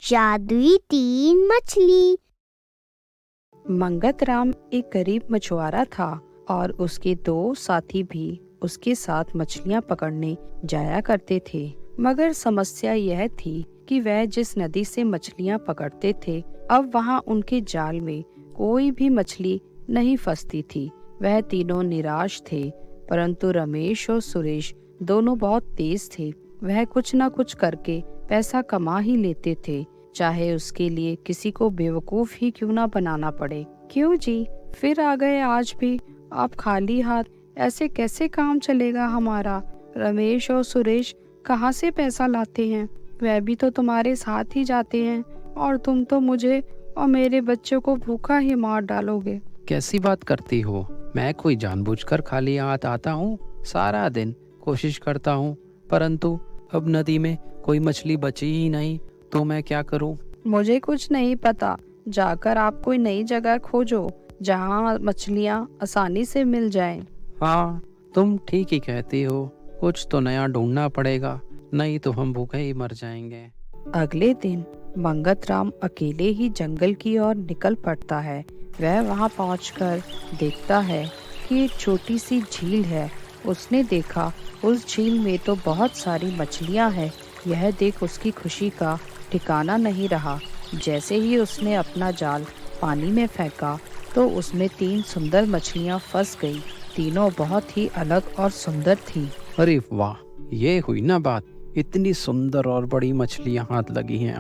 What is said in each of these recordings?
जादुई 3 मछली। मंगतराम एक गरीब मछुआरा था और उसके 2 साथी भी उसके साथ मछलियां पकड़ने जाया करते थे। मगर समस्या यह थी कि वह जिस नदी से मछलियां पकड़ते थे, अब वहां उनके जाल में कोई भी मछली नहीं फंसती थी। वह तीनों निराश थे, परंतु रमेश और सुरेश दोनों बहुत तेज थे। वह कुछ न कुछ करके पैसा कमा ही लेते थे, चाहे उसके लिए किसी को बेवकूफ ही क्यों ना बनाना पड़े। क्यों जी, फिर आ गए आज भी? आप खाली हाथ, ऐसे कैसे काम चलेगा हमारा? रमेश और सुरेश कहाँ से पैसा लाते हैं? वह भी तो तुम्हारे साथ ही जाते हैं, और तुम तो मुझे और मेरे बच्चों को भूखा ही मार डालोगे। कैसी बात करती हो? मैं कोई जानबूझकर खाली हाथ आता हूँ? सारा दिन कोशिश करता हूँ, परंतु अब नदी में कोई मछली बची ही नहीं, तो मैं क्या करूँ? मुझे कुछ नहीं पता। जाकर आप कोई नई जगह खोजो जहाँ मछलियाँ आसानी से मिल जाएं। हाँ, तुम ठीक ही कहती हो। कुछ तो नया ढूंढना पड़ेगा, नहीं तो हम भूखे ही मर जाएंगे। अगले दिन मंगतराम अकेले ही जंगल की ओर निकल पड़ता है। वह वहां पहुंचकर देखता है कि एक छोटी सी झील है। उसने देखा उस झील में तो बहुत सारी मछलियां हैं। यह देख उसकी खुशी का ठिकाना नहीं रहा। जैसे ही उसने अपना जाल पानी में फेंका तो उसमें 3 सुंदर मछलियां फंस गई। तीनों बहुत ही अलग और सुंदर थी। अरे वाह, ये हुई ना बात। इतनी सुंदर और बड़ी मछलियां हाथ लगी हैं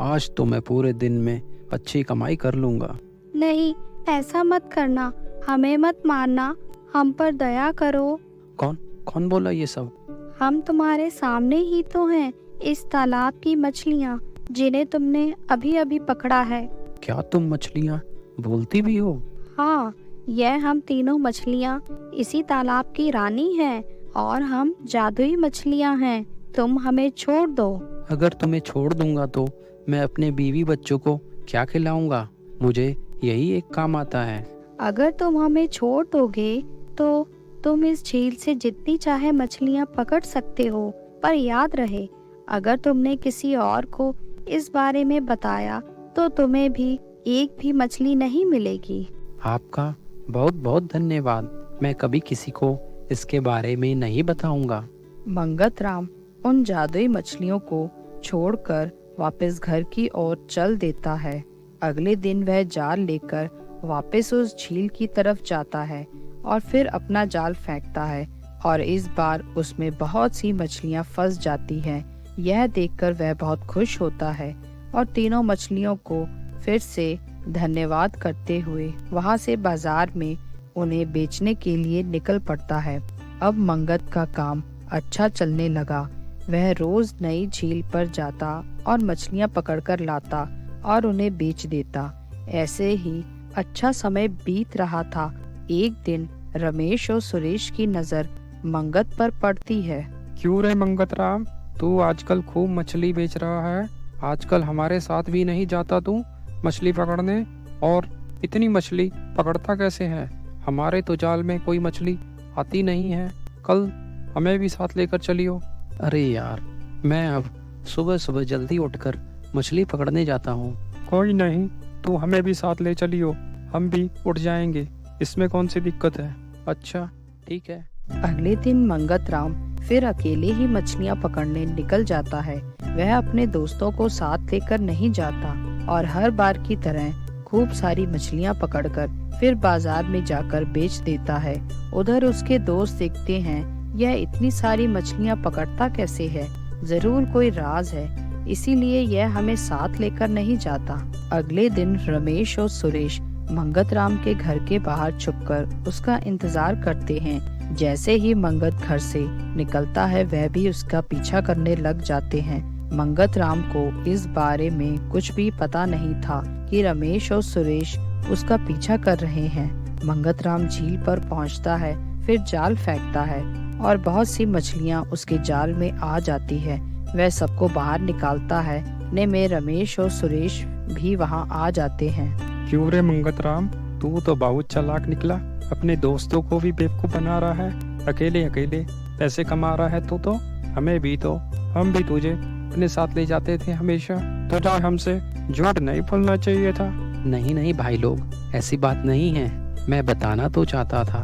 आज तो मैं पूरे दिन में अच्छी कमाई कर लूंगा। नहीं, ऐसा मत करना, हमें मत मारना, हम पर दया करो। कौन बोला ये सब? हम तुम्हारे सामने ही तो हैं, इस तालाब की मछलियाँ जिन्हें तुमने अभी अभी पकड़ा है। क्या तुम मछलियां बोलती भी हो? हाँ, यह हम तीनों मछलियाँ इसी तालाब की रानी हैं और हम जादुई मछलियाँ हैं। तुम हमें छोड़ दो। अगर तुम्हें छोड़ दूंगा तो मैं अपने बीवी बच्चों को क्या खिलाऊंगा? मुझे यही एक काम आता है। अगर तुम हमें छोड़ दोगे तो तुम इस झील से जितनी चाहे मछलियाँ पकड़ सकते हो, पर याद रहे, अगर तुमने किसी और को इस बारे में बताया तो तुम्हें भी एक भी मछली नहीं मिलेगी। आपका बहुत बहुत धन्यवाद। मैं कभी किसी को इसके बारे में नहीं बताऊंगा। मंगतराम उन जादुई मछलियों को छोड़कर वापस घर की ओर चल देता है। अगले दिन वह जाल लेकर वापस उस झील की तरफ जाता है और फिर अपना जाल फेंकता है, और इस बार उसमें बहुत सी मछलियां फंस जाती हैं। यह देखकर वह बहुत खुश होता है और तीनों मछलियों को फिर से धन्यवाद करते हुए वहां से बाजार में उन्हें बेचने के लिए निकल पड़ता है। अब मंगत का काम अच्छा चलने लगा। वह रोज नई झील पर जाता और मछलियां पकड़कर लाता और उन्हें बेच देता। ऐसे ही अच्छा समय बीत रहा था। एक दिन रमेश और सुरेश की नजर मंगत पर पड़ती है। क्यों रे मंगतराम, तू आजकल खूब मछली बेच रहा है। आजकल हमारे साथ भी नहीं जाता तू मछली पकड़ने? और इतनी मछली पकड़ता कैसे है? हमारे तो जाल में कोई मछली आती नहीं है। कल हमें भी साथ लेकर चलियो। अरे यार, मैं अब सुबह सुबह जल्दी उठकर मछली पकड़ने जाता हूँ। कोई नहीं, तू हमें भी साथ ले चलियो, हम भी उठ जाएंगे, इसमें कौन सी दिक्कत है। अच्छा, ठीक है। अगले दिन मंगतराम फिर अकेले ही मछलियां पकड़ने निकल जाता है। वह अपने दोस्तों को साथ लेकर नहीं जाता और हर बार की तरह खूब सारी मछलियां पकड़कर फिर बाजार में जाकर बेच देता है। उधर उसके दोस्त देखते हैं, यह इतनी सारी मछलियां पकड़ता कैसे है? जरूर कोई राज है, इसीलिए यह हमें साथ लेकर नहीं जाता। अगले दिन रमेश और सुरेश मंगतराम के घर के बाहर छुपकर उसका इंतजार करते हैं। जैसे ही मंगत घर से निकलता है, वह भी उसका पीछा करने लग जाते हैं। मंगतराम को इस बारे में कुछ भी पता नहीं था कि रमेश और सुरेश उसका पीछा कर रहे हैं। मंगतराम झील पर पहुंचता है, फिर जाल फेंकता है और बहुत सी मछलियां उसके जाल में आ जाती है। वह सबको बाहर निकालता है। इतने में रमेश और सुरेश भी वहां आ जाते हैं। क्यों रे मंगतराम, तू तो बहुत चालाक निकला। अपने दोस्तों को भी बेवकूफ बना रहा है, अकेले अकेले पैसे कमा रहा है तू तो। हम भी तुझे अपने साथ ले जाते थे हमेशा। तुझे हमसे झूठ नहीं बोलना चाहिए था। नहीं नहीं भाई लोग, ऐसी बात नहीं है। मैं बताना तो चाहता था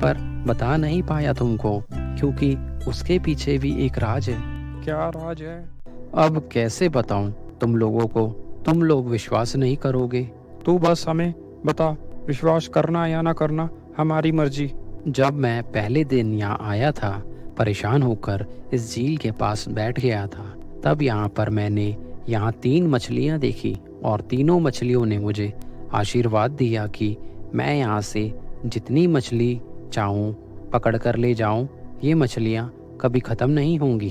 पर बता नहीं पाया तुमको, क्योंकि उसके पीछे भी एक राज है। क्या राज है? अब कैसे बताऊं तुम लोगों को, तुम लोग विश्वास नहीं करोगे। तू बस हमें बता, विश्वास करना या ना करना हमारी मर्जी। जब मैं पहले दिन यहाँ आया था, परेशान होकर इस झील के पास बैठ गया था, तब यहाँ पर मैंने यहाँ 3 मछलियाँ देखी और तीनों मछलियों ने मुझे आशीर्वाद दिया कि मैं यहाँ से जितनी मछली चाहूँ पकड़ कर ले जाऊँ। ये मछलियाँ कभी ख़त्म नहीं होंगी,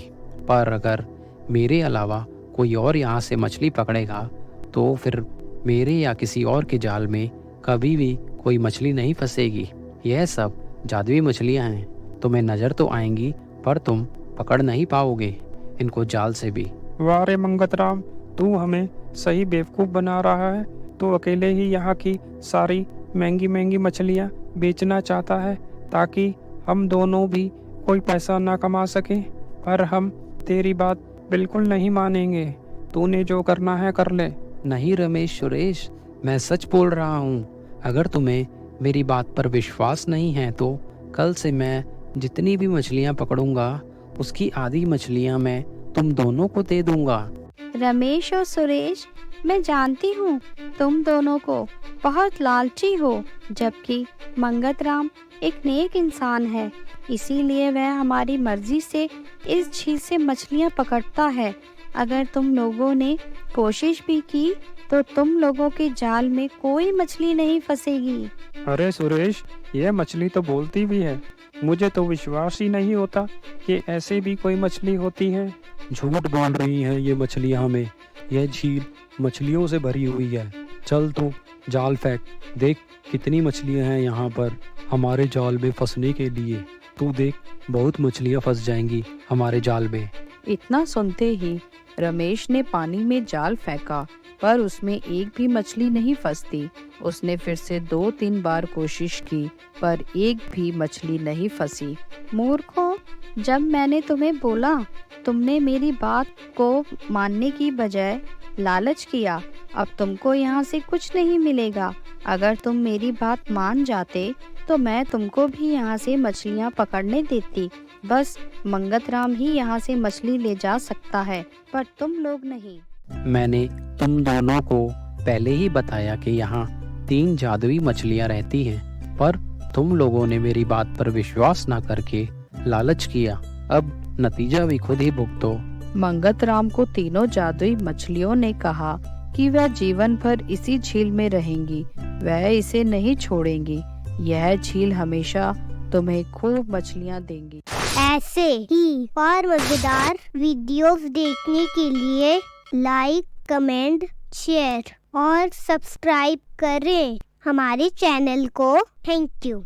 पर अगर मेरे अलावा कोई और यहाँ से मछली पकड़ेगा तो फिर मेरे या किसी और के जाल में कभी भी कोई मछली नहीं फंसेगी। यह सब जादुई मछलियाँ हैं, तुम्हें नज़र तो आएंगी पर तुम पकड़ नहीं पाओगे इनको जाल से भी। वाह रे मंगतराम, तू हमें सही बेवकूफ़ बना रहा है। तू अकेले ही यहाँ की सारी महंगी महंगी मछलियाँ बेचना चाहता है ताकि हम दोनों भी कोई पैसा ना कमा सकें, पर हम तेरी बात बिल्कुल नहीं मानेंगे। तूने जो करना है कर ले। नहीं रमेश सुरेश, मैं सच बोल रहा हूँ। अगर तुम्हें मेरी बात पर विश्वास नहीं है तो कल से मैं जितनी भी मछलियाँ पकड़ूंगा उसकी आधी मछलियाँ मैं तुम दोनों को दे दूंगा। रमेश और सुरेश, मैं जानती हूँ तुम दोनों को बहुत लालची हो, जबकि मंगतराम एक नेक इंसान है, इसीलिए वह हमारी मर्जी से इस झील से मछलियाँ पकड़ता है। अगर तुम लोगों ने कोशिश भी की तो तुम लोगों के जाल में कोई मछली नहीं फंसेगी। अरे सुरेश, यह मछली तो बोलती भी है। मुझे तो विश्वास ही नहीं होता कि ऐसे भी कोई मछली होती है। झूठ बोल रही हैं ये मछलियाँ हमें। यह झील मछलियों से भरी हुई है। चल तू जाल फेंक, देख कितनी मछलियाँ हैं यहाँ पर हमारे जाल में फंसने के लिए। तू देख, बहुत मछलियाँ फंस जाएंगी हमारे जाल में। इतना सुनते ही रमेश ने पानी में जाल फेंका, पर उसमें एक भी मछली नहीं फंसती। उसने फिर से 2-3 बार कोशिश की, पर एक भी मछली नहीं फंसी। मूर्खों, जब मैंने तुम्हें बोला, तुमने मेरी बात को मानने की बजाय लालच किया। अब तुमको यहाँ से कुछ नहीं मिलेगा। अगर तुम मेरी बात मान जाते तो मैं तुमको भी यहाँ से मछलियाँ पकड़ने देती। बस मंगतराम ही यहाँ से मछली ले जा सकता है, पर तुम लोग नहीं। मैंने तुम दोनों को पहले ही बताया कि यहाँ 3 जादुई मछलियाँ रहती हैं, पर तुम लोगों ने मेरी बात पर विश्वास ना करके लालच किया। अब नतीजा भी खुद ही भुगतो। मंगतराम को तीनों जादुई मछलियों ने कहा कि वह जीवन भर इसी झील में रहेंगी, वह इसे नहीं छोड़ेंगी। यह झील हमेशा तुम्हें खूब मछलियाँ देंगी। ऐसे ही और मजेदार वीडियोस देखने के लिए लाइक, कमेंट, शेयर और सब्सक्राइब करें हमारे चैनल को। Thank you.